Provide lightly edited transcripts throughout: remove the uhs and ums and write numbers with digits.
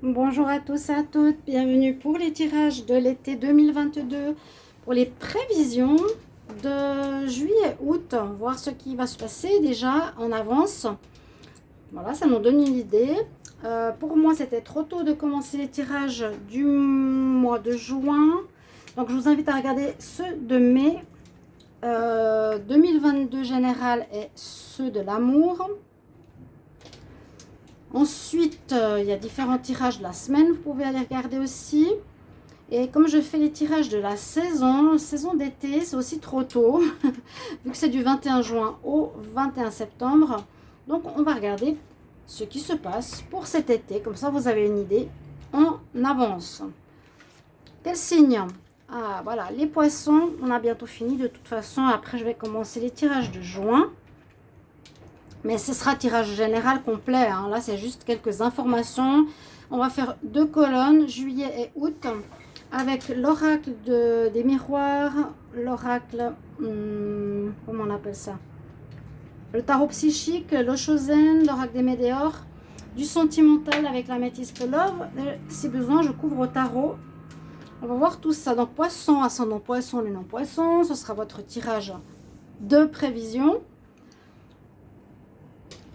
Bonjour à tous et à toutes, bienvenue pour les tirages de l'été 2022, pour les prévisions de juillet-août, voir ce qui va se passer déjà en avance. Voilà, ça nous donne une idée. Pour moi, c'était trop tôt de commencer les tirages du mois de juin. Donc, je vous invite à regarder ceux de mai 2022 général et ceux de l'amour. Ensuite, il y a différents tirages de la semaine, vous pouvez aller regarder aussi. Et comme je fais les tirages de la saison d'été, c'est aussi trop tôt, vu que c'est du 21 juin au 21 septembre. Donc, on va regarder ce qui se passe pour cet été. Comme ça, vous avez une idée en avance. Quel signe? Ah, voilà, les poissons, on a bientôt fini. De toute façon, après, je vais commencer les tirages de juin. Mais ce sera tirage général complet. Hein. Là, c'est juste quelques informations. On va faire 2 colonnes, juillet et août, avec l'oracle des miroirs, l'oracle, comment on appelle ça? Le tarot psychique, l'Oshozen, l'oracle des météores, du sentimental avec la métisse love. Et si besoin, je couvre au tarot. On va voir tout ça. Donc, poisson, ascendant poisson, lunan poisson. Ce sera votre tirage de prévision.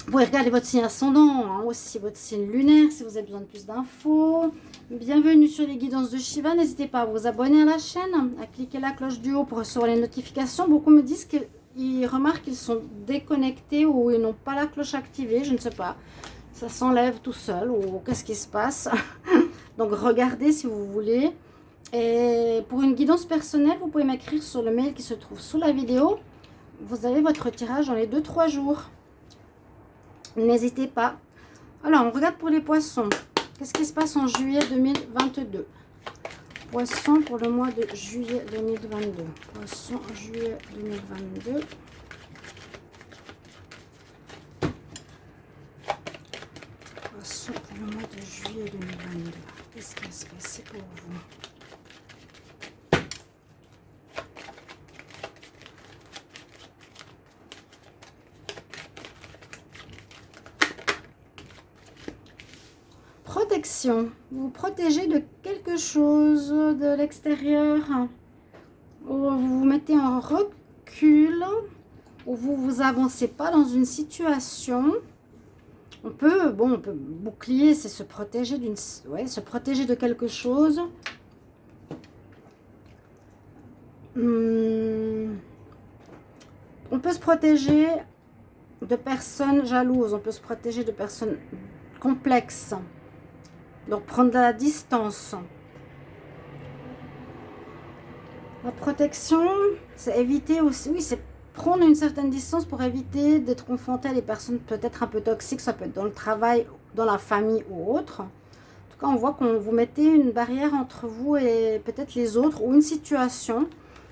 Vous pouvez regarder votre signe ascendant, hein, aussi votre signe lunaire si vous avez besoin de plus d'infos. Bienvenue sur les guidances de Shiva. N'hésitez pas à vous abonner à la chaîne, à cliquer la cloche du haut pour recevoir les notifications. Beaucoup me disent qu'ils remarquent qu'ils sont déconnectés ou ils n'ont pas la cloche activée. Je ne sais pas. Ça s'enlève tout seul ou qu'est-ce qui se passe. Donc regardez si vous voulez. Et pour une guidance personnelle, vous pouvez m'écrire sur le mail qui se trouve sous la vidéo. Vous avez votre tirage dans les 2-3 jours. N'hésitez pas. Alors, on regarde pour les poissons. Qu'est-ce qui se passe en juillet 2022? Poissons pour le mois de juillet 2022. Poissons, juillet 2022. Poissons pour le mois de juillet 2022. Qu'est-ce qui va se passer pour vous? Protection. Vous vous protégez de quelque chose de l'extérieur. Ou vous vous mettez en recul. Ou vous vous avancez pas dans une situation. On peut bouclier, c'est se protéger se protéger de quelque chose. On peut se protéger de personnes jalouses. On peut se protéger de personnes complexes. Donc, prendre de la distance. La protection, c'est éviter aussi, oui, c'est prendre une certaine distance pour éviter d'être confronté à des personnes peut-être un peu toxiques. Ça peut être dans le travail, dans la famille ou autre. En tout cas, on voit qu'on vous mettez une barrière entre vous et peut-être les autres ou une situation.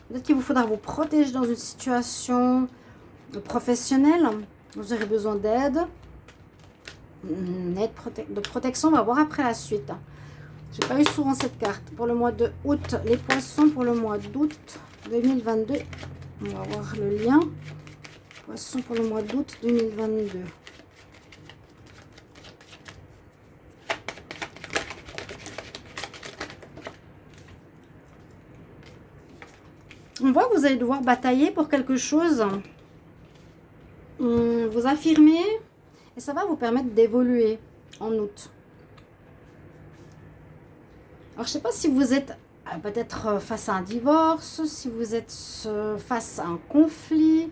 Peut-être qu'il vous faudra vous protéger dans une situation professionnelle. Vous aurez besoin d'aide. De protection, on va voir après la suite. J'ai pas eu souvent cette carte. Pour le mois de août, les poissons pour le mois d'août 2022. On va voir le lien. Poissons pour le mois d'août 2022. On voit que vous allez devoir batailler pour quelque chose. Vous affirmer. Et ça va vous permettre d'évoluer en août. Alors, je ne sais pas si vous êtes peut-être face à un divorce, si vous êtes face à un conflit.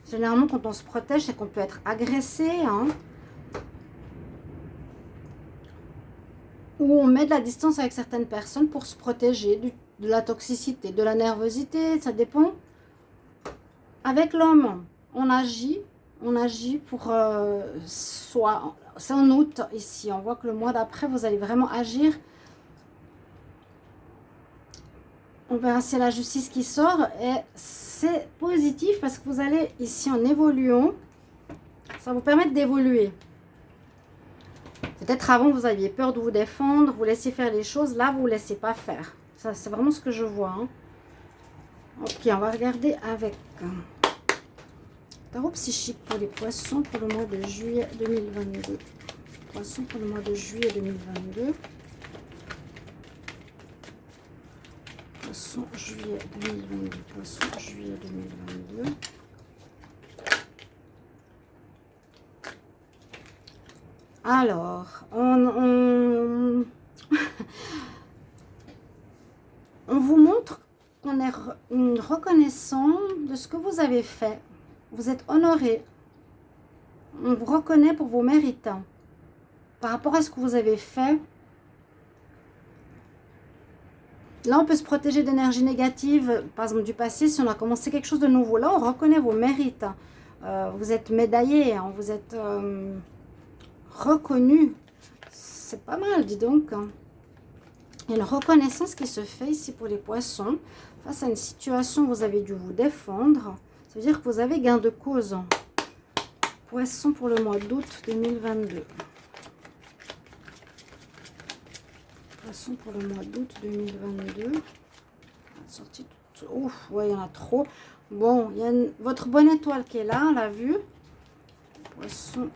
Généralement, quand on se protège, c'est qu'on peut être agressé. Hein, ou on met de la distance avec certaines personnes pour se protéger de la toxicité, de la nervosité. Ça dépend. Avec l'homme, on agit pour soit... C'est en août ici. On voit que le mois d'après, vous allez vraiment agir. On verra si c'est la justice qui sort. Et c'est positif parce que vous allez ici en évoluant. Ça va vous permettre d'évoluer. Peut-être avant, vous aviez peur de vous défendre. Vous laissez faire les choses. Là, vous ne laissez pas faire. Ça, c'est vraiment ce que je vois. Hein. Ok, on va regarder avec... Tarot psychique pour les poissons pour le mois de juillet 2022. Poisson pour le mois de juillet 2022. Poisson, juillet 2022. Poisson, juillet 2022. Alors, on vous montre qu'on est reconnaissant de ce que vous avez fait. Vous êtes honoré. On vous reconnaît pour vos mérites. Par rapport à ce que vous avez fait, là, on peut se protéger d'énergie négative, par exemple du passé, si on a commencé quelque chose de nouveau. Là, on reconnaît vos mérites. Vous êtes médaillé, hein, vous êtes reconnu. C'est pas mal, dis donc. Il y a une reconnaissance qui se fait ici pour les poissons. Face à une situation où vous avez dû vous défendre, ça veut dire que vous avez gain de cause. Poisson pour le mois d'août 2022. Poisson pour le mois d'août 2022. Sortie toute... Ouf, ouais, il y en a trop. Bon, il y a votre bonne étoile qui est là, on l'a vu. Poisson,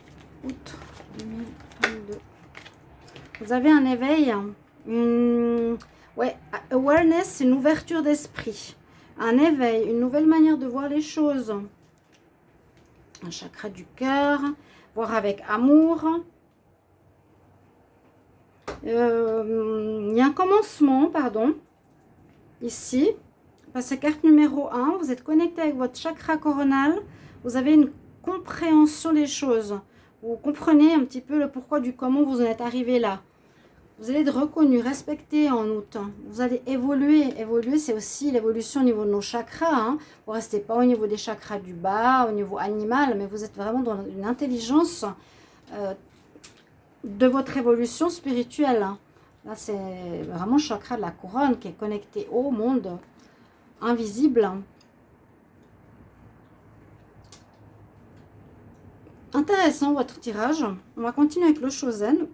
août 2022. Vous avez un éveil. Ouais, awareness, une ouverture d'esprit. Un éveil, une nouvelle manière de voir les choses. Un chakra du cœur, voir avec amour. Il y a un commencement, pardon, ici. Passez carte numéro 1, vous êtes connecté avec votre chakra coronal. Vous avez une compréhension des choses. Vous comprenez un petit peu le pourquoi du comment vous en êtes arrivé là. Vous allez être reconnu, respecté en août. Vous allez évoluer. Évoluer, c'est aussi l'évolution au niveau de nos chakras. Hein. Vous ne restez pas au niveau des chakras du bas, au niveau animal, mais vous êtes vraiment dans une intelligence de votre évolution spirituelle. Hein. Là, c'est vraiment le chakra de la couronne qui est connecté au monde invisible. Intéressant votre tirage. On va continuer avec le Chosen.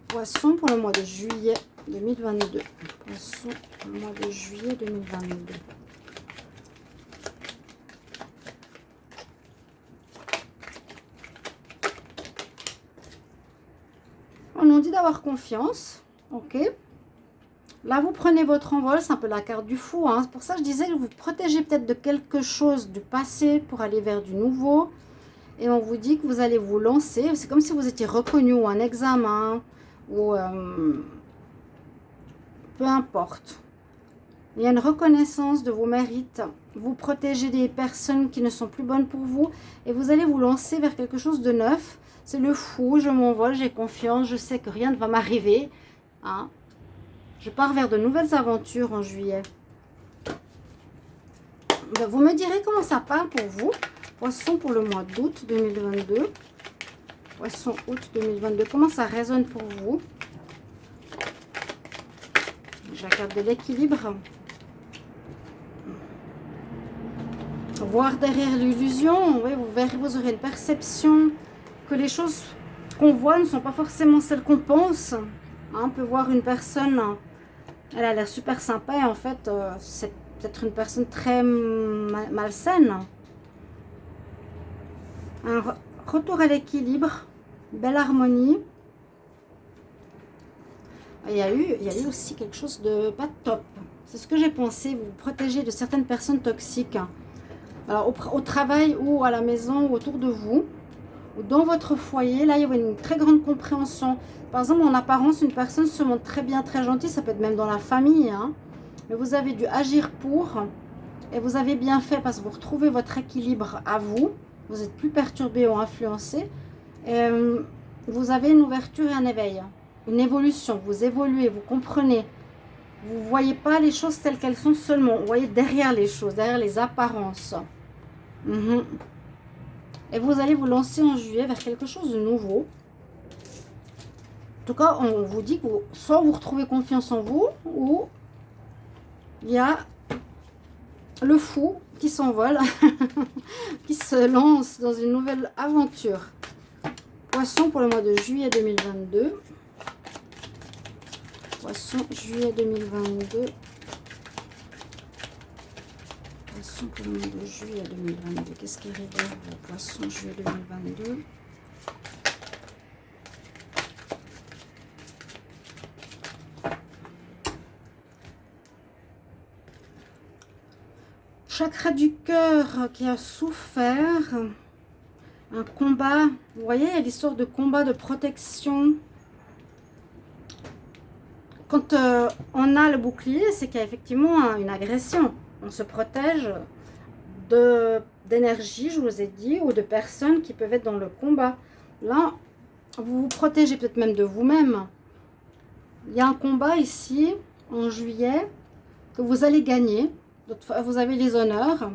Poisson pour le mois de juillet 2022. Poisson pour le mois de juillet 2022. On nous dit d'avoir confiance. Ok. Là, vous prenez votre envol. C'est un peu la carte du fou. Hein. C'est pour ça que je disais que vous protégez peut-être de quelque chose du passé pour aller vers du nouveau. Et on vous dit que vous allez vous lancer. C'est comme si vous étiez reconnu ou un examen. Ou peu importe. Il y a une reconnaissance de vos mérites. Vous protégez des personnes qui ne sont plus bonnes pour vous. Et vous allez vous lancer vers quelque chose de neuf. C'est le fou, je m'envole, j'ai confiance, je sais que rien ne va m'arriver. Hein. Je pars vers de nouvelles aventures en juillet. Ben, vous me direz comment ça part pour vous. Poisson pour le mois d'août 2022. Poisson août 2022. Comment ça résonne pour vous? J'ai la carte de l'équilibre. Voir derrière l'illusion. Oui, vous verrez, vous aurez une perception que les choses qu'on voit ne sont pas forcément celles qu'on pense. Hein, on peut voir une personne, elle a l'air super sympa et en fait, c'est peut-être une personne très malsaine. Un retour à l'équilibre, belle harmonie. Il y a eu aussi quelque chose de pas top. C'est ce que j'ai pensé, vous vous protégez de certaines personnes toxiques. Alors au travail ou à la maison ou autour de vous, ou dans votre foyer, là il y a une très grande compréhension. Par exemple, en apparence, une personne se montre très bien, très gentille, ça peut être même dans la famille. Hein, mais vous avez dû agir pour, et vous avez bien fait parce que vous retrouvez votre équilibre à vous. Vous êtes plus perturbé ou influencé. Et, vous avez une ouverture et un éveil. Une évolution. Vous évoluez, vous comprenez. Vous ne voyez pas les choses telles qu'elles sont seulement. Vous voyez derrière les choses, derrière les apparences. Et vous allez vous lancer en juillet vers quelque chose de nouveau. En tout cas, on vous dit que soit vous retrouvez confiance en vous, ou il y a le fou qui s'envole, qui se lance dans une nouvelle aventure. Poisson pour le mois de juillet 2022. Poisson, juillet 2022. Poisson pour le mois de juillet 2022. Qu'est-ce qui arrive là? Poisson, juillet 2022. Chakra du cœur qui a souffert. Un combat. Vous voyez, il y a l'histoire de combat, de protection. Quand on a le bouclier, c'est qu'il y a effectivement une agression. On se protège d'énergie, je vous ai dit, ou de personnes qui peuvent être dans le combat. Là, vous vous protégez peut-être même de vous-même. Il y a un combat ici, en juillet, que vous allez gagner. Vous avez les honneurs.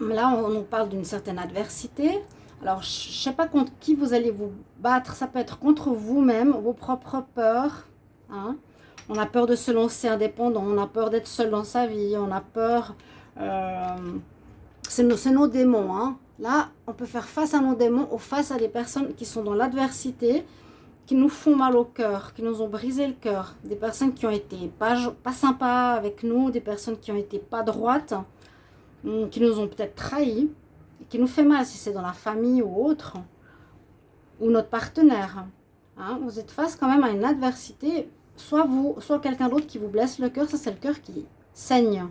Là, on nous parle d'une certaine adversité. Alors, je ne sais pas contre qui vous allez vous battre. Ça peut être contre vous-même, vos propres peurs. Hein. On a peur de se lancer indépendant. On a peur d'être seul dans sa vie. On a peur... c'est nos démons. Hein. Là, on peut faire face à nos démons ou face à des personnes qui sont dans l'adversité, qui nous font mal au cœur, qui nous ont brisé le cœur. Des personnes qui ont été pas sympas avec nous, des personnes qui ont été pas droites, qui nous ont peut-être trahis, qui nous fait mal si c'est dans la famille ou autre, ou notre partenaire. Hein, vous êtes face quand même à une adversité, soit vous, soit quelqu'un d'autre qui vous blesse le cœur. Ça, c'est le cœur qui saigne.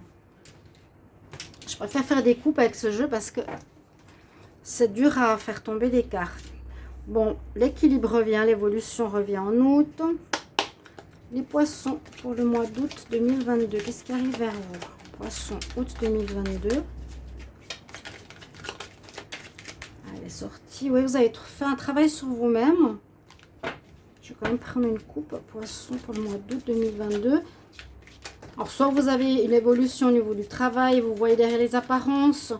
Je préfère faire des coupes avec ce jeu parce que c'est dur à faire tomber des cartes. Bon, l'équilibre revient, l'évolution revient en août. Les poissons pour le mois d'août 2022. Qu'est-ce qui arrive vers vous? Poisson, août 2022. Elle est sortie. Oui, vous avez fait un travail sur vous-même. Je vais quand même prendre une coupe. Poisson pour le mois d'août 2022. Alors, soit vous avez une évolution au niveau du travail, vous voyez derrière les apparences,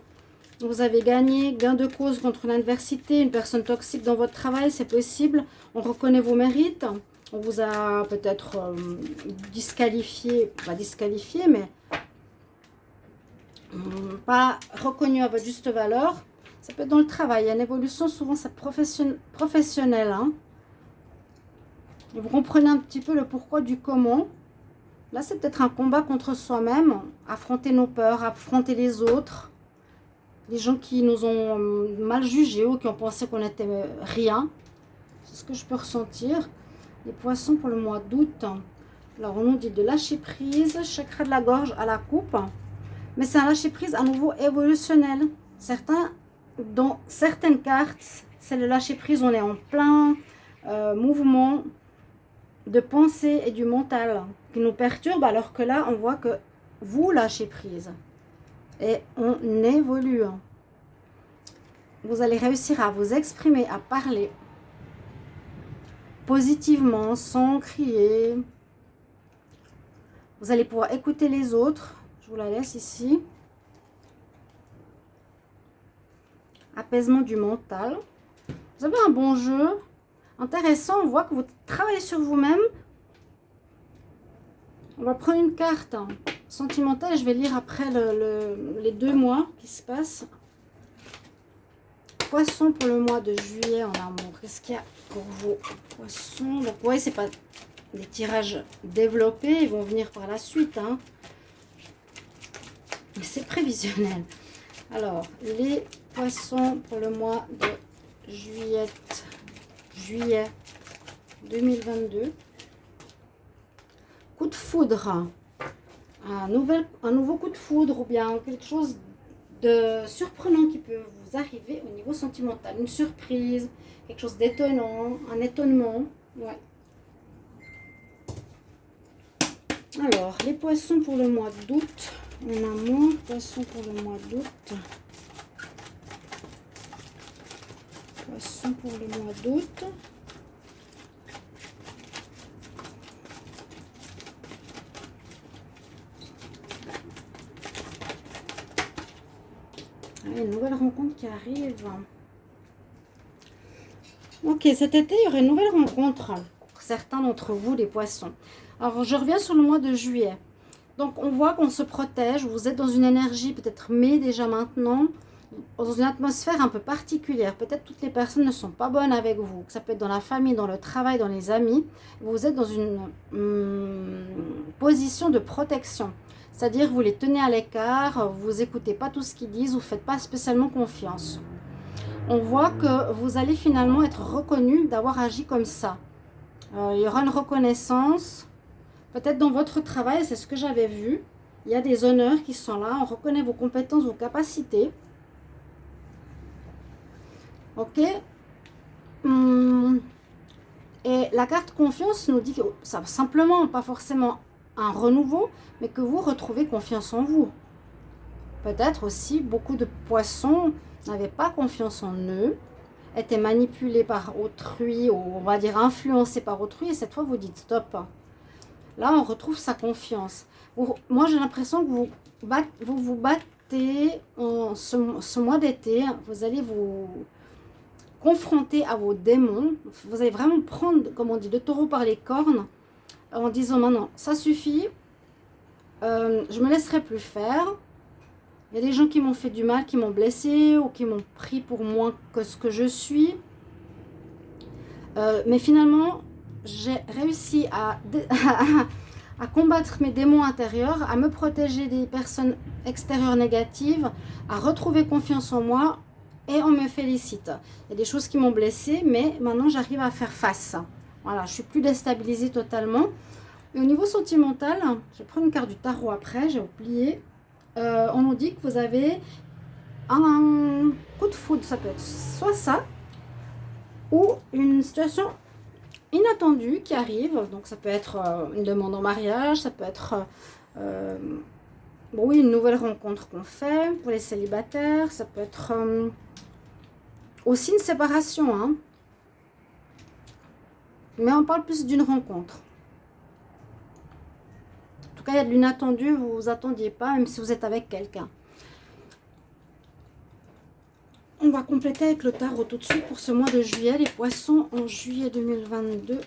vous avez gagné, gain de cause contre une adversité, une personne toxique dans votre travail, c'est possible. On reconnaît vos mérites. On vous a peut-être disqualifié, pas disqualifié, mais pas reconnu à votre juste valeur. Ça peut être dans le travail. Il y a une évolution, souvent c'est professionnel. Hein. Et vous comprenez un petit peu le pourquoi du comment. Là, c'est peut-être un combat contre soi-même. Affronter nos peurs, affronter les autres. Les gens qui nous ont mal jugés ou qui ont pensé qu'on n'était rien. C'est ce que je peux ressentir. Les poissons pour le mois d'août. Alors, on nous dit de lâcher prise. Chakra de la gorge à la coupe. Mais c'est un lâcher prise à nouveau évolutionnel. Dans certaines cartes, c'est le lâcher prise. On est en plein mouvement de pensée et du mental qui nous perturbe. Alors que là, on voit que vous lâchez prise. Et on évolue. Vous allez réussir à vous exprimer, à parler positivement, sans crier. Vous allez pouvoir écouter les autres. Je vous la laisse ici. Apaisement du mental. Vous avez un bon jeu. Intéressant, on voit que vous travaillez sur vous-même. On va prendre une carte sentimentale. Je vais lire après les 2 mois qui se passent. Poisson pour le mois de juillet en amour. Qu'est-ce qu'il y a pour vos poissons? Donc, ouais, c'est pas des tirages développés. Ils vont venir par la suite. Hein. Mais c'est prévisionnel. Alors, les poissons pour le mois de juillet 2022. Coup de foudre. Un nouveau coup de foudre ou bien quelque chose de surprenant qui peut vous arriver au niveau sentimental. Une surprise, quelque chose d'étonnant, un étonnement. Ouais. Alors, les poissons pour le mois d'août. En amour, poissons pour le mois d'août. Poissons pour le mois d'août. Une nouvelle rencontre qui arrive. Ok, cet été, il y aura une nouvelle rencontre pour certains d'entre vous, les poissons. Alors, je reviens sur le mois de juillet. Donc, on voit qu'on se protège. Vous êtes dans une énergie, peut-être mai déjà maintenant, dans une atmosphère un peu particulière. Peut-être toutes les personnes ne sont pas bonnes avec vous. Ça peut être dans la famille, dans le travail, dans les amis. Vous êtes dans une position de protection. C'est-à-dire, vous les tenez à l'écart, vous écoutez pas tout ce qu'ils disent, vous ne faites pas spécialement confiance. On voit que vous allez finalement être reconnu d'avoir agi comme ça. Il y aura une reconnaissance, peut-être dans votre travail, c'est ce que j'avais vu. il y a des honneurs qui sont là. On reconnaît vos compétences, vos capacités. Ok. Et la carte confiance nous dit que ça simplement, pas forcément un renouveau, mais que vous retrouvez confiance en vous. Peut-être aussi, beaucoup de poissons n'avaient pas confiance en eux, étaient manipulés par autrui, ou on va dire influencés par autrui, et cette fois vous dites stop. Là, on retrouve sa confiance. Moi, j'ai l'impression que vous vous battez en ce mois d'été, vous allez vous confronter à vos démons, vous allez vraiment prendre, comme on dit, le taureau par les cornes, en disant maintenant, ça suffit, je me laisserai plus faire. Il y a des gens qui m'ont fait du mal, qui m'ont blessé ou qui m'ont pris pour moins que ce que je suis. Mais finalement, j'ai réussi à combattre mes démons intérieurs, à me protéger des personnes extérieures négatives, à retrouver confiance en moi et on me félicite. Il y a des choses qui m'ont blessée, mais maintenant j'arrive à faire face. Voilà, je suis plus déstabilisée totalement. Et au niveau sentimental, je vais prendre une carte du tarot après, j'ai oublié. On nous dit que vous avez un coup de foudre, ça peut être soit ça, ou une situation inattendue qui arrive. Donc ça peut être une demande en mariage, ça peut être bon, oui, une nouvelle rencontre qu'on fait pour les célibataires, ça peut être aussi une séparation, hein. Mais on parle plus d'une rencontre. En tout cas, il y a de l'inattendu, vous ne vous attendiez pas, même si vous êtes avec quelqu'un. On va compléter avec le tarot tout de suite pour ce mois de juillet. Les poissons en juillet 2022.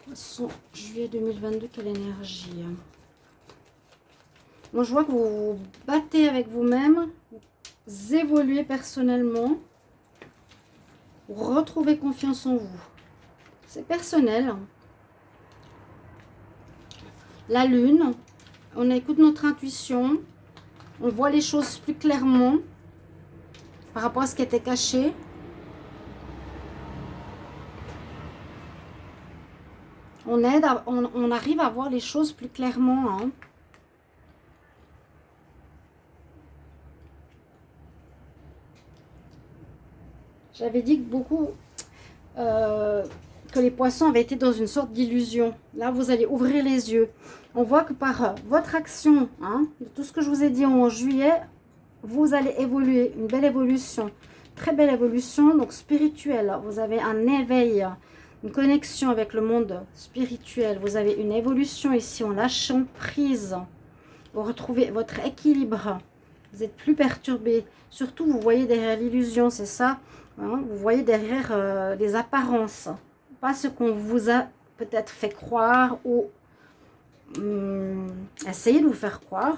Poissons, juillet 2022, quelle énergie. Moi, je vois que vous vous battez avec vous-même. Vous évoluez personnellement. Vous retrouvez confiance en vous. C'est personnel. La lune, on écoute notre intuition. On voit les choses plus clairement par rapport à ce qui était caché. On aide, on arrive à voir les choses plus clairement. Hein. J'avais dit que beaucoup, que les poissons avaient été dans une sorte d'illusion. Là, vous allez ouvrir les yeux. On voit que par votre action, hein, de tout ce que je vous ai dit en juillet, vous allez évoluer, une belle évolution, très belle évolution, donc spirituelle. Vous avez un éveil, une connexion avec le monde spirituel. Vous avez une évolution ici en lâchant prise. Vous retrouvez votre équilibre. Vous êtes plus perturbé. Surtout, vous voyez derrière l'illusion, c'est ça. Hein, vous voyez derrière les apparences. Pas ce qu'on vous a peut-être fait croire ou essayé de vous faire croire.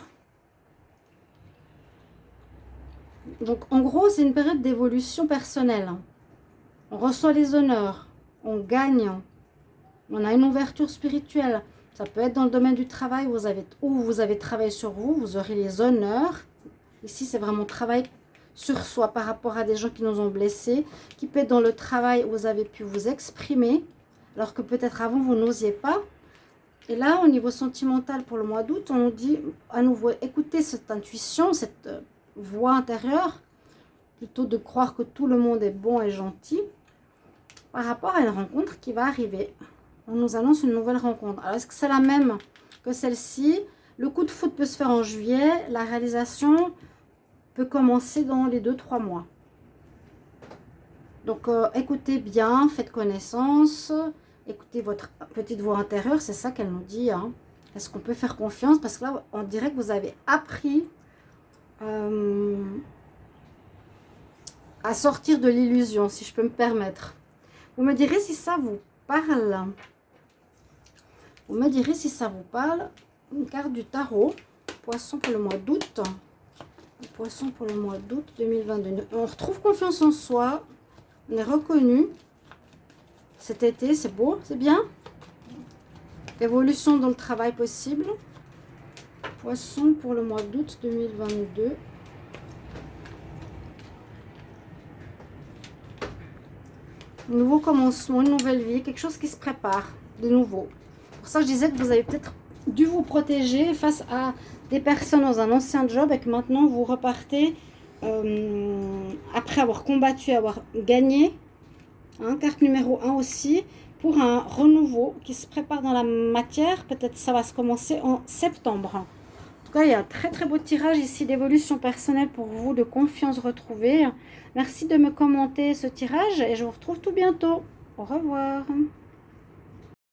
Donc, en gros, c'est une période d'évolution personnelle. On reçoit les honneurs, on gagne, on a une ouverture spirituelle. Ça peut être dans le domaine du travail, où vous avez travaillé sur vous, vous aurez les honneurs. Ici, c'est vraiment travail sur soi par rapport à des gens qui nous ont blessés, qui peut être dans le travail où vous avez pu vous exprimer, alors que peut-être avant, vous n'osiez pas. Et là, au niveau sentimental, pour le mois d'août, on nous dit à nouveau, écoutez cette intuition, cette voix intérieure, plutôt de croire que tout le monde est bon et gentil, par rapport à une rencontre qui va arriver. On nous annonce une nouvelle rencontre. Alors, est-ce que c'est la même que celle-ci? Le coup de foudre peut se faire en juillet, la réalisation peut commencer dans les 2-3 mois. Donc, écoutez bien, faites connaissance, écoutez votre petite voix intérieure, c'est ça qu'elle nous dit. Hein. Est-ce qu'on peut faire confiance? Parce que là, on dirait que vous avez appris à sortir de l'illusion, si je peux me permettre. Vous me direz si ça vous parle. Vous me direz si ça vous parle. Une carte du tarot. Poisson pour le mois d'août. Poisson pour le mois d'août 2022. On retrouve confiance en soi. On est reconnu. Cet été, c'est beau, c'est bien. Évolution dans le travail possible. Poisson pour le mois d'août 2022. Nouveau commencement, une nouvelle vie, quelque chose qui se prépare de nouveau. Pour ça, je disais que vous avez peut-être dû vous protéger face à des personnes dans un ancien job et que maintenant vous repartez après avoir combattu, avoir gagné. Hein, carte numéro 1 aussi, pour un renouveau qui se prépare dans la matière. Peut-être ça va se commencer en septembre. En tout cas, il y a un très très beau tirage ici d'évolution personnelle pour vous, de confiance retrouvée. Merci de me commenter ce tirage et je vous retrouve tout bientôt. Au revoir.